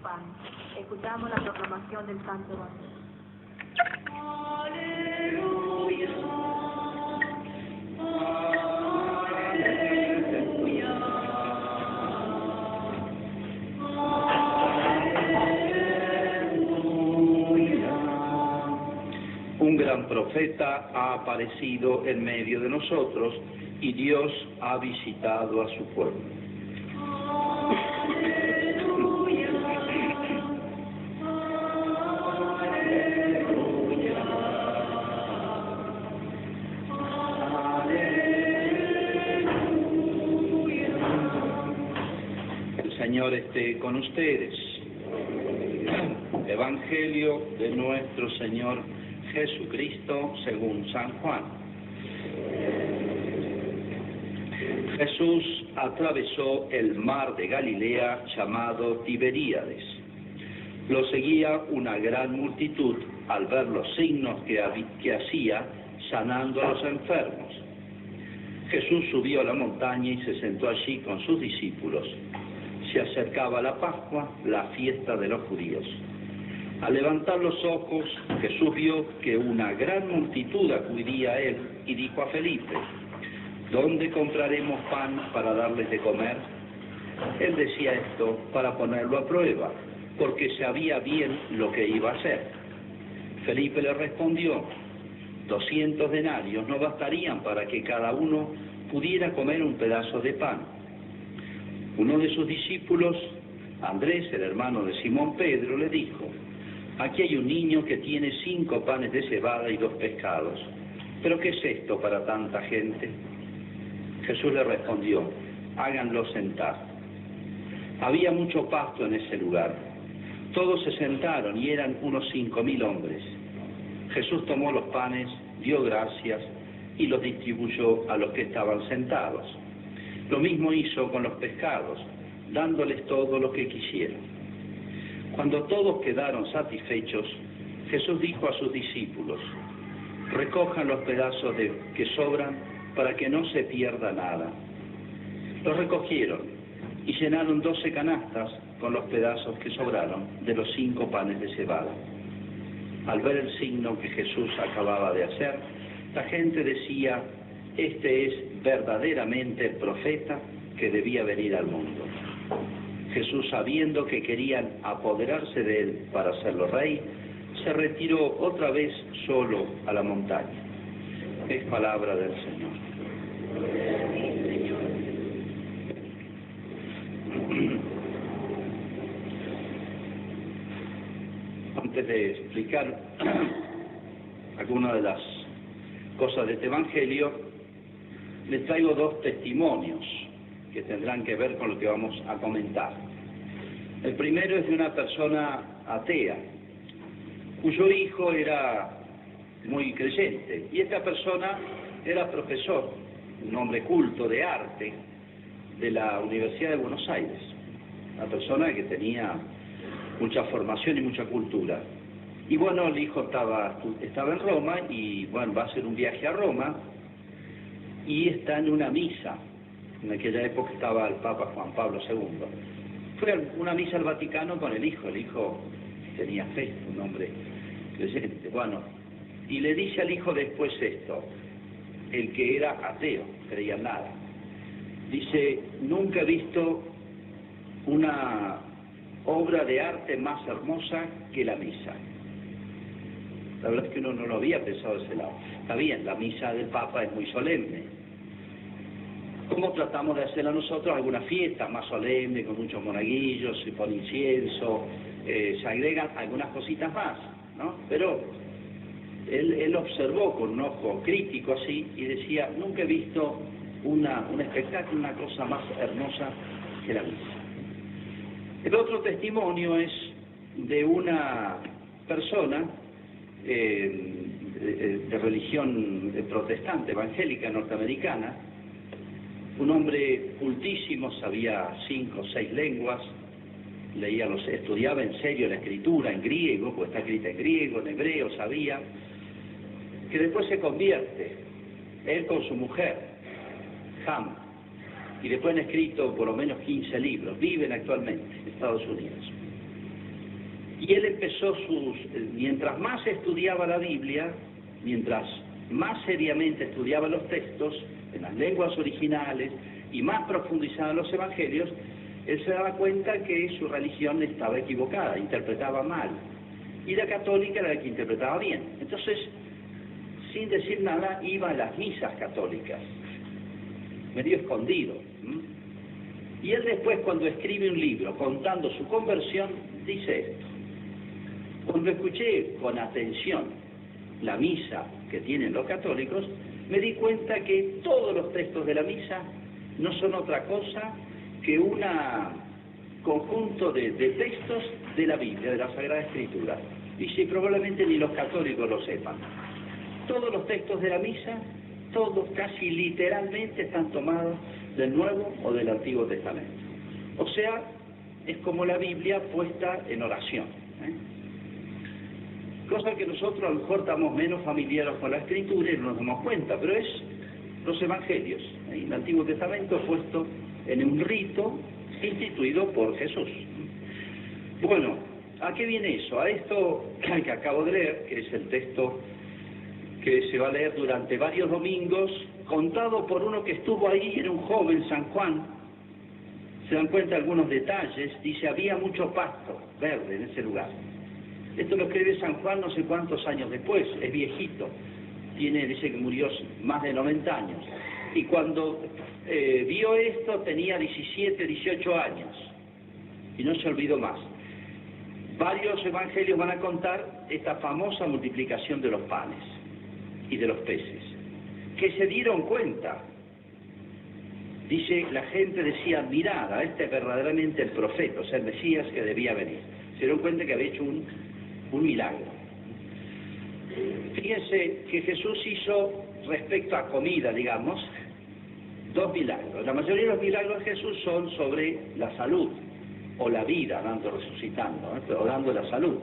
pan. Escuchamos la proclamación del Santo Evangelio. Aleluya. Un gran profeta ha aparecido en medio de nosotros y Dios ha visitado a su pueblo. El Señor esté con ustedes. Evangelio de nuestro Señor Jesucristo según San Juan. Jesús atravesó el mar de Galilea llamado Tiberíades. Lo seguía una gran multitud al ver los signos que hacía sanando a los enfermos. Jesús subió a la montaña y se sentó allí con sus discípulos. Se acercaba la Pascua, la fiesta de los judíos. Al levantar los ojos, Jesús vio que una gran multitud acudía a él y dijo a Felipe: ¿dónde compraremos pan para darles de comer? Él decía esto para ponerlo a prueba, porque sabía bien lo que iba a hacer. Felipe le respondió: 200 denarios no bastarían para que cada uno pudiera comer un pedazo de pan. Uno de sus discípulos, Andrés, el hermano de Simón Pedro, le dijo: aquí hay un niño que tiene 5 panes de cebada y 2 pescados. ¿Pero qué es esto para tanta gente? Jesús le respondió: háganlo sentar. Había mucho pasto en ese lugar. Todos se sentaron y eran unos 5.000 hombres. Jesús tomó los panes, dio gracias y los distribuyó a los que estaban sentados. Lo mismo hizo con los pescados, dándoles todo lo que quisieran. Cuando todos quedaron satisfechos, Jesús dijo a sus discípulos: recojan los pedazos que sobran para que no se pierda nada. Los recogieron y llenaron 12 canastas con los pedazos que sobraron de los 5 panes de cebada. Al ver el signo que Jesús acababa de hacer, la gente decía: este es verdaderamente el profeta que debía venir al mundo. Jesús, sabiendo que querían apoderarse de él para hacerlo rey, se retiró otra vez solo a la montaña. Es palabra del Señor. Antes de explicar algunas de las cosas de este Evangelio, les traigo 2 testimonios que tendrán que ver con lo que vamos a comentar. El primero es de una persona atea, cuyo hijo era muy creyente, y esta persona era profesor, un hombre culto de arte de la Universidad de Buenos Aires, una persona que tenía mucha formación y mucha cultura. Y bueno, el hijo estaba en Roma y bueno, va a hacer un viaje a Roma y está en una misa. En aquella época estaba el Papa Juan Pablo II. Fue a una misa al Vaticano con el hijo tenía fe, un hombre creyente. Bueno, y le dice al hijo después esto, el que era ateo, creía en nada. Dice: nunca he visto una obra de arte más hermosa que la misa. La verdad es que uno no lo había pensado de ese lado. Está bien, la misa del Papa es muy solemne. ¿Cómo tratamos de hacerla nosotros? Alguna fiesta más solemne, con muchos monaguillos, se pone incienso, se agregan algunas cositas más, ¿no? Pero él observó con un ojo crítico así y decía: nunca he visto un espectáculo, una cosa más hermosa que la misa. El otro testimonio es de una persona de religión protestante, evangélica, norteamericana, un hombre cultísimo, sabía 5 o 6 lenguas, estudiaba en serio la escritura en griego, pues está escrita en griego, en hebreo, sabía, que después se convierte, él con su mujer, Ham, y después han escrito por lo menos 15 libros, viven actualmente en Estados Unidos. Y él empezó mientras más estudiaba la Biblia, mientras más seriamente estudiaba los textos en las lenguas originales y más profundizaba en los evangelios, él se daba cuenta que su religión estaba equivocada, interpretaba mal, y la católica era la que interpretaba bien. Entonces, sin decir nada, iba a las misas católicas, medio escondido. Y él después, cuando escribe un libro contando su conversión, dice esto: cuando escuché con atención la misa que tienen los católicos, me di cuenta que todos los textos de la misa no son otra cosa que un conjunto de textos de la Biblia, de la Sagrada Escritura. Y si probablemente ni los católicos lo sepan. Todos los textos de la misa, todos casi literalmente están tomados del Nuevo o del Antiguo Testamento. O sea, es como la Biblia puesta en oración. Cosa que nosotros a lo mejor estamos menos familiares con la Escritura y no nos damos cuenta, pero es los Evangelios, el Antiguo Testamento puesto en un rito instituido por Jesús. Bueno, ¿a qué viene eso? A esto que acabo de leer, que es el texto que se va a leer durante varios domingos, contado por uno que estuvo ahí, era un joven, San Juan. Se dan cuenta algunos detalles, dice, había mucho pasto verde en ese lugar. Esto lo escribe San Juan no sé cuántos años después, es viejito, dice que murió más de 90 años. Y cuando vio esto tenía 17, 18 años, y no se olvidó más. Varios evangelios van a contar esta famosa multiplicación de los panes y de los peces, que se dieron cuenta. Dice, la gente decía, mirad, este es verdaderamente el profeta, o sea, el Mesías que debía venir. Se dieron cuenta que había hecho un milagro. Fíjense que Jesús hizo, respecto a comida, digamos, 2 milagros. La mayoría de los milagros de Jesús son sobre la salud, o la vida, resucitando, o dando la salud.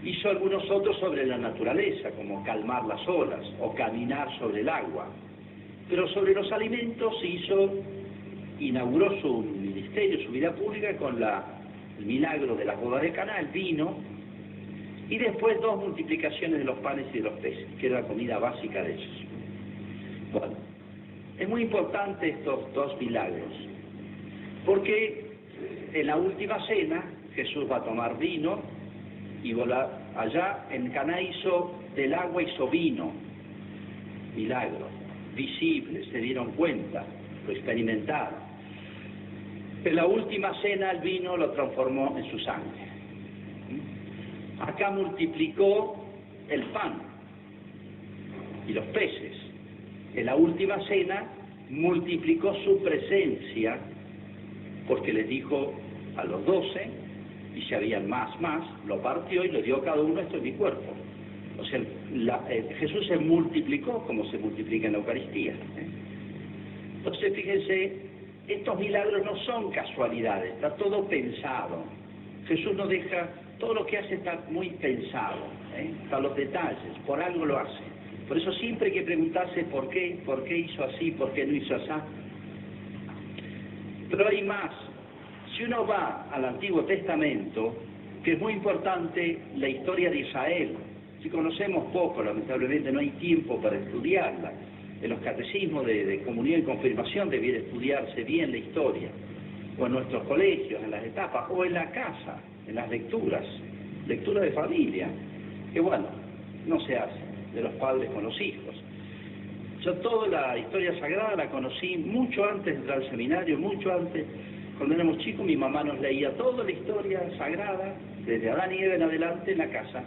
Hizo algunos otros sobre la naturaleza, como calmar las olas, o caminar sobre el agua. Pero sobre los alimentos inauguró su ministerio, su vida pública con el milagro de las bodas de Caná, el vino, y después 2 multiplicaciones de los panes y de los peces, que era la comida básica de ellos. Bueno, es muy importante estos 2 milagros, porque en la última cena Jesús va a tomar vino, y allá en Caná del agua hizo vino, milagro, visible, se dieron cuenta, lo experimentaron. En la última cena el vino lo transformó en su sangre. Acá multiplicó el pan y los peces. En la última cena multiplicó su presencia, porque les dijo a los 12, y si habían más, lo partió y le dio a cada uno: esto es mi cuerpo. O sea, Jesús se multiplicó como se multiplica en la Eucaristía. Entonces, fíjense, estos milagros no son casualidades, está todo pensado. Jesús no deja, todo lo que hace está muy pensado, están los detalles, por algo lo hace. Por eso siempre hay que preguntarse por qué hizo así, por qué no hizo así. Pero hay más. Si uno va al Antiguo Testamento, que es muy importante la historia de Israel, si conocemos poco, lamentablemente no hay tiempo para estudiarla. En los catecismos de comunión y confirmación debiera estudiarse bien la historia, o en nuestros colegios, en las etapas, o en la casa, en las lectura de familia, que bueno, no se hace, de los padres con los hijos. Yo toda la historia sagrada la conocí mucho antes de entrar al seminario, mucho antes. Cuando éramos chicos, mi mamá nos leía toda la historia sagrada, desde Adán y Eva en adelante, en la casa.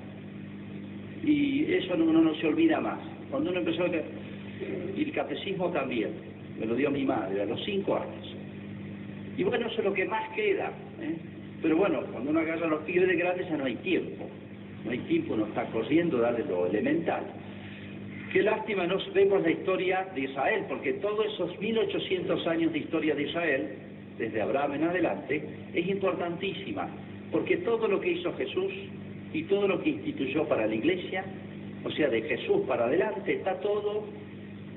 Y eso uno no se olvida más. Cuando uno empezó y el catecismo también, me lo dio mi madre a los 5 años. Y bueno, eso es lo que más queda. Pero bueno, cuando uno agarra a los pibes de grandes ya no hay tiempo. No hay tiempo, uno está corriendo, darle lo elemental. Qué lástima no vemos la historia de Israel, porque todos esos 1800 años de historia de Israel, desde Abraham en adelante, es importantísima, porque todo lo que hizo Jesús y todo lo que instituyó para la Iglesia, o sea, de Jesús para adelante, está todo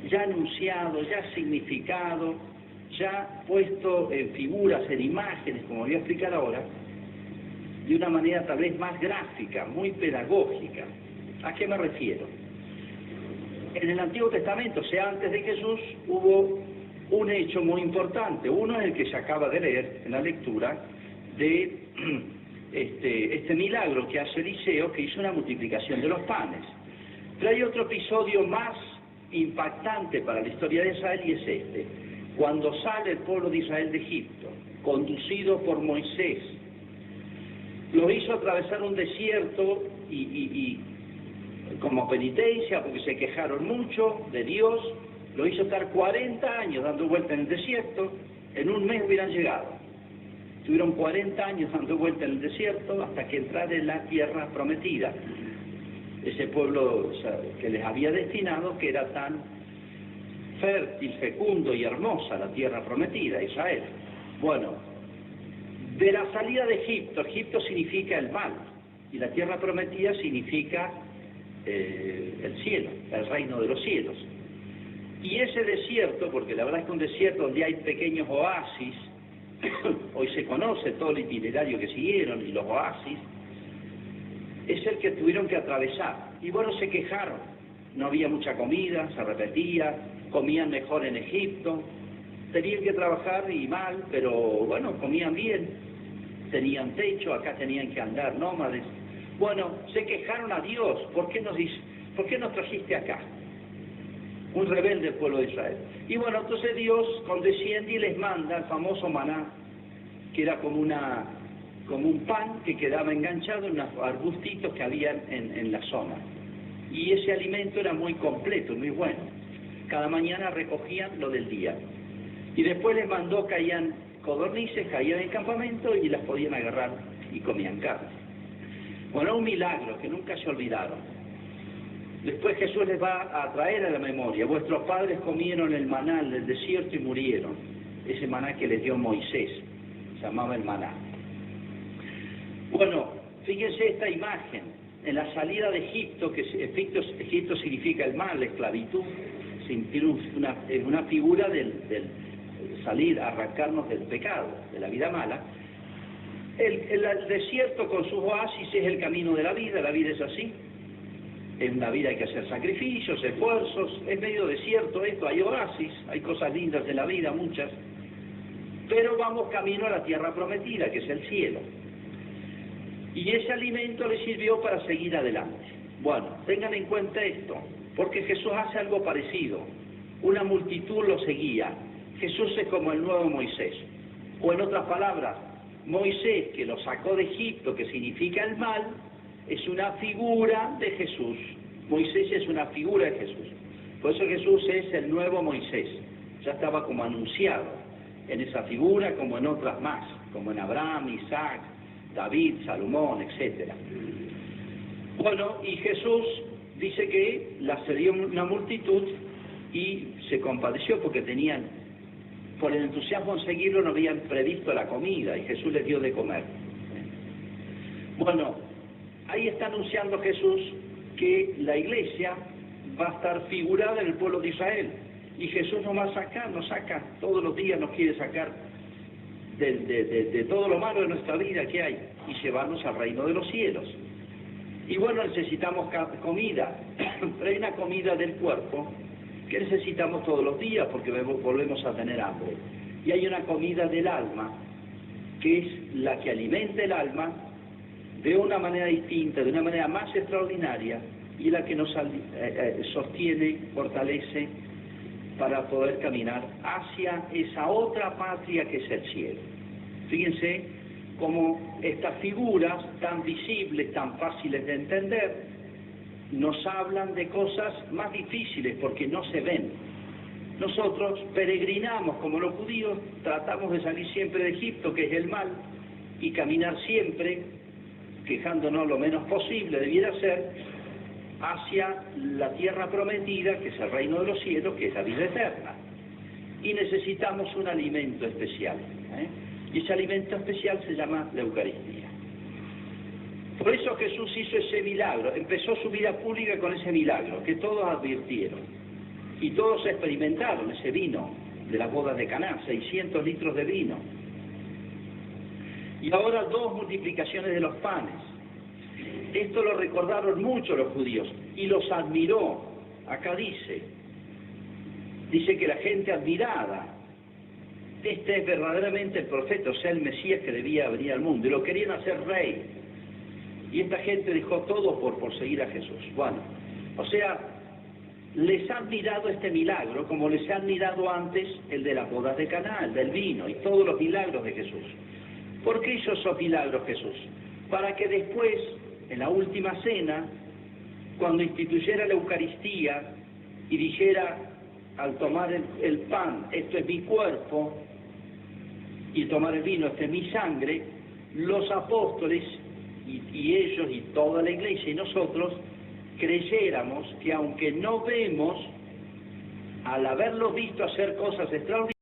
ya anunciado, ya significado, ya puesto en figuras, en imágenes, como voy a explicar ahora, de una manera tal vez más gráfica, muy pedagógica. ¿A qué me refiero? En el Antiguo Testamento, o sea, antes de Jesús, hubo un hecho muy importante. Uno es el que se acaba de leer en la lectura de este milagro que hace Eliseo, que hizo una multiplicación de los panes. Pero hay otro episodio más impactante para la historia de Israel y es este. Cuando sale el pueblo de Israel de Egipto, conducido por Moisés, lo hizo atravesar un desierto y como penitencia, porque se quejaron mucho de Dios, lo hizo estar 40 años dando vuelta en el desierto. En un mes hubieran llegado. Estuvieron 40 años dando vuelta en el desierto hasta que entraran en la tierra prometida. Ese pueblo, o sea, que les había destinado, que era tan fértil, fecundo y hermosa la tierra prometida, Israel. Bueno, de la salida de Egipto, Egipto significa el mal, y la tierra prometida significa el cielo, el reino de los cielos. Y ese desierto, porque la verdad es que un desierto donde hay pequeños oasis, hoy se conoce todo el itinerario que siguieron y los oasis, es el que tuvieron que atravesar. Y bueno, se quejaron, no había mucha comida, se repetía, comían mejor en Egipto, tenían que trabajar y mal, pero bueno, comían bien, tenían techo, acá tenían que andar nómades. Bueno, se quejaron a Dios, ¿por qué nos trajiste acá? Un rebelde el pueblo de Israel. Y bueno, entonces Dios condesciende y les manda el famoso maná, que era como un pan que quedaba enganchado en unos arbustitos que había en la zona. Y ese alimento era muy completo, muy bueno. Cada mañana recogían lo del día. Y después les mandó, caían codornices, caían en el campamento y las podían agarrar y comían carne. Bueno, un milagro que nunca se olvidaron. Después Jesús les va a traer a la memoria: vuestros padres comieron el maná del desierto y murieron. Ese maná que les dio Moisés, se llamaba el maná. Bueno, fíjense esta imagen, en la salida de Egipto, que Egipto significa el mal, la esclavitud, es una figura del salir, arrancarnos del pecado, de la vida mala. El desierto con sus oasis es el camino de la vida es así. En la vida hay que hacer sacrificios, esfuerzos, es medio desierto esto, hay oasis, hay cosas lindas de la vida, muchas, pero vamos camino a la tierra prometida, que es el cielo. Y ese alimento le sirvió para seguir adelante. Bueno, tengan en cuenta esto, porque Jesús hace algo parecido. Una multitud lo seguía. Jesús es como el nuevo Moisés. O en otras palabras, Moisés, que lo sacó de Egipto, que significa el mal, es una figura de Jesús. Moisés es una figura de Jesús. Por eso Jesús es el nuevo Moisés. Ya estaba como anunciado en esa figura, como en otras más, como en Abraham, Isaac, David, Salomón, etc. Bueno, y Jesús dice que la siguió una multitud y se compadeció porque tenían, por el entusiasmo en seguirlo, no habían previsto la comida y Jesús les dio de comer. Bueno, ahí está anunciando Jesús que la iglesia va a estar figurada en el pueblo de Israel. Y Jesús nos va a sacar, nos saca, todos los días nos quiere sacar de todo lo malo de nuestra vida que hay y llevarnos al reino de los cielos. Y bueno, necesitamos comida, pero hay una comida del cuerpo que necesitamos todos los días porque volvemos a tener hambre. Y hay una comida del alma, que es la que alimenta el alma de una manera distinta, de una manera más extraordinaria, y la que nos sostiene, fortalece para poder caminar hacia esa otra patria que es el cielo. Fíjense cómo estas figuras tan visibles, tan fáciles de entender, nos hablan de cosas más difíciles porque no se ven. Nosotros peregrinamos como los judíos, tratamos de salir siempre de Egipto, que es el mal, y caminar siempre, quejándonos lo menos posible, debiera ser, hacia la tierra prometida, que es el reino de los cielos, que es la vida eterna. Y necesitamos un alimento especial, y ese alimento especial se llama la Eucaristía. Por eso Jesús hizo ese milagro, empezó su vida pública con ese milagro, que todos advirtieron, y todos experimentaron ese vino de las bodas de Caná, 600 litros de vino. Y ahora 2 multiplicaciones de los panes. Esto lo recordaron mucho los judíos y los admiró. Acá dice que la gente admirada, este es verdaderamente el profeta, o sea, el Mesías que debía venir al mundo, y lo querían hacer rey. Y esta gente dejó todo por seguir a Jesús. Bueno, o sea, les ha admirado este milagro, como les ha admirado antes el de las bodas de Caná, el del vino, y todos los milagros de Jesús. ¿Por qué hizo esos milagros Jesús? Para que después, en la última cena, cuando instituyera la Eucaristía y dijera al tomar el pan, esto es mi cuerpo, y tomar el vino, esto es mi sangre, los apóstoles y ellos y toda la iglesia y nosotros creyéramos que aunque no vemos, al haberlos visto hacer cosas extraordinarias,